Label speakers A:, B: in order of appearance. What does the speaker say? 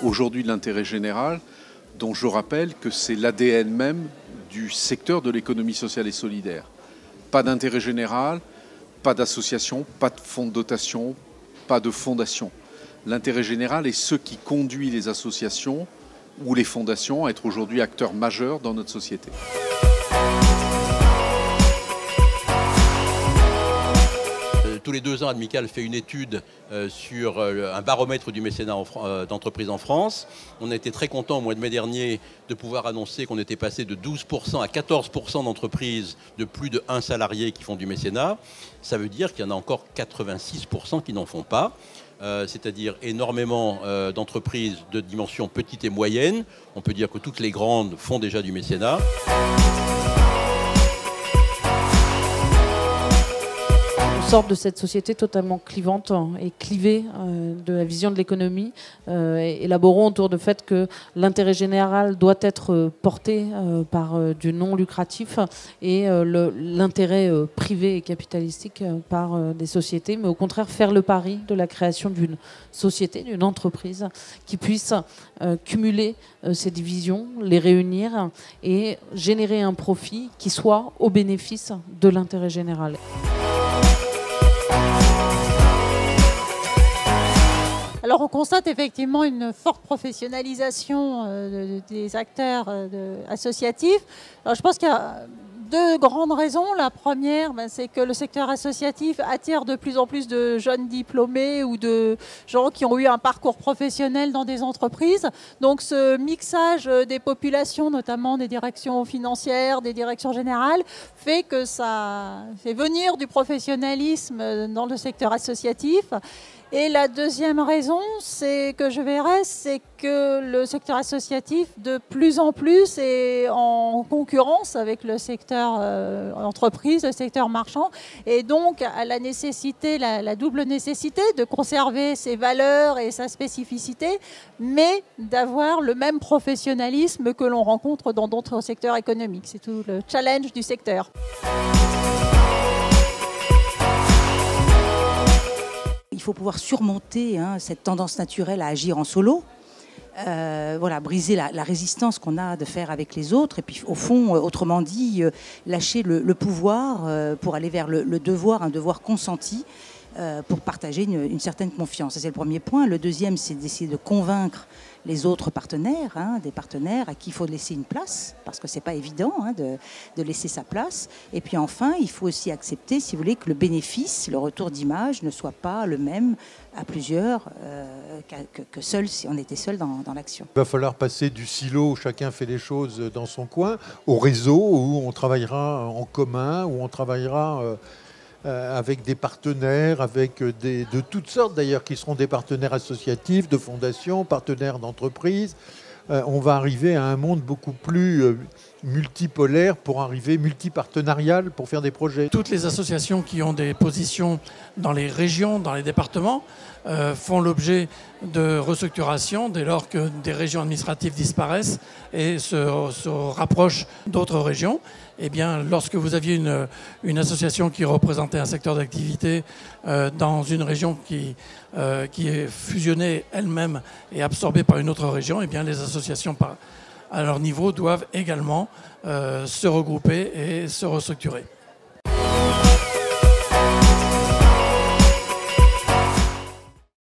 A: aujourd'hui de l'intérêt général, dont je rappelle que c'est l'ADN même du secteur de l'économie sociale et solidaire. Pas d'intérêt général, pas d'association, pas de fonds de dotation, pas de fondation. L'intérêt général est ce qui conduit les associations ou les fondations à être aujourd'hui acteurs majeurs dans notre société.
B: Tous les 2 ans, Admical fait une étude sur un baromètre du mécénat d'entreprise en France. On a été très contents au mois de mai dernier de pouvoir annoncer qu'on était passé de 12% à 14% d'entreprises de plus de 1 salarié qui font du mécénat. Ça veut dire qu'il y en a encore 86% qui n'en font pas. C'est-à-dire énormément d'entreprises de dimension petite et moyenne. On peut dire que toutes les grandes font déjà du mécénat.
C: Sorte de cette société totalement clivante et clivée de la vision de l'économie, élaborons autour du fait que l'intérêt général doit être porté par du non lucratif et l'intérêt privé et capitalistique par des sociétés, mais au contraire faire le pari de la création d'une société, d'une entreprise qui puisse cumuler ces divisions, les réunir et générer un profit qui soit au bénéfice de l'intérêt général.
D: Alors on constate effectivement une forte professionnalisation des acteurs associatifs. Alors je pense qu'il y a 2 grandes raisons. La première, c'est que le secteur associatif attire de plus en plus de jeunes diplômés ou de gens qui ont eu un parcours professionnel dans des entreprises. Donc ce mixage des populations, notamment des directions financières, des directions générales, fait que ça fait venir du professionnalisme dans le secteur associatif. Et la deuxième raison, c'est que je verrais, c'est que le secteur associatif, de plus en plus, est en concurrence avec le secteur entreprise, le secteur marchand. Et donc, à la nécessité, la double nécessité de conserver ses valeurs et sa spécificité, mais d'avoir le même professionnalisme que l'on rencontre dans d'autres secteurs économiques. C'est tout le challenge du secteur.
E: Il faut pouvoir surmonter cette tendance naturelle à agir en solo, voilà, briser la résistance qu'on a de faire avec les autres et puis au fond, autrement dit, lâcher le pouvoir pour aller vers le devoir, un devoir consenti pour partager une certaine confiance. Ça, c'est le premier point. Le deuxième, c'est d'essayer de convaincre les autres partenaires, des partenaires à qui il faut laisser une place, parce que c'est pas évident de laisser sa place. Et puis enfin, il faut aussi accepter, si vous voulez, que le bénéfice, le retour d'image ne soit pas le même à plusieurs que seul, si on était seul dans l'action.
F: Il va falloir passer du silo où chacun fait les choses dans son coin, au réseau où on travaillera en commun, où on travaillera avec des partenaires, avec de toutes sortes d'ailleurs, qui seront des partenaires associatifs, de fondations, partenaires d'entreprises. On va arriver à un monde beaucoup plus multipolaire pour arriver multipartenarial pour faire des projets.
G: Toutes les associations qui ont des positions dans les régions, dans les départements, font l'objet de restructuration dès lors que des régions administratives disparaissent et se rapprochent d'autres régions. Eh bien, lorsque vous aviez une association qui représentait un secteur d'activité dans une région qui est fusionnée elle-même et absorbée par une autre région, eh bien, les associations à leur niveau doivent également se regrouper et se restructurer.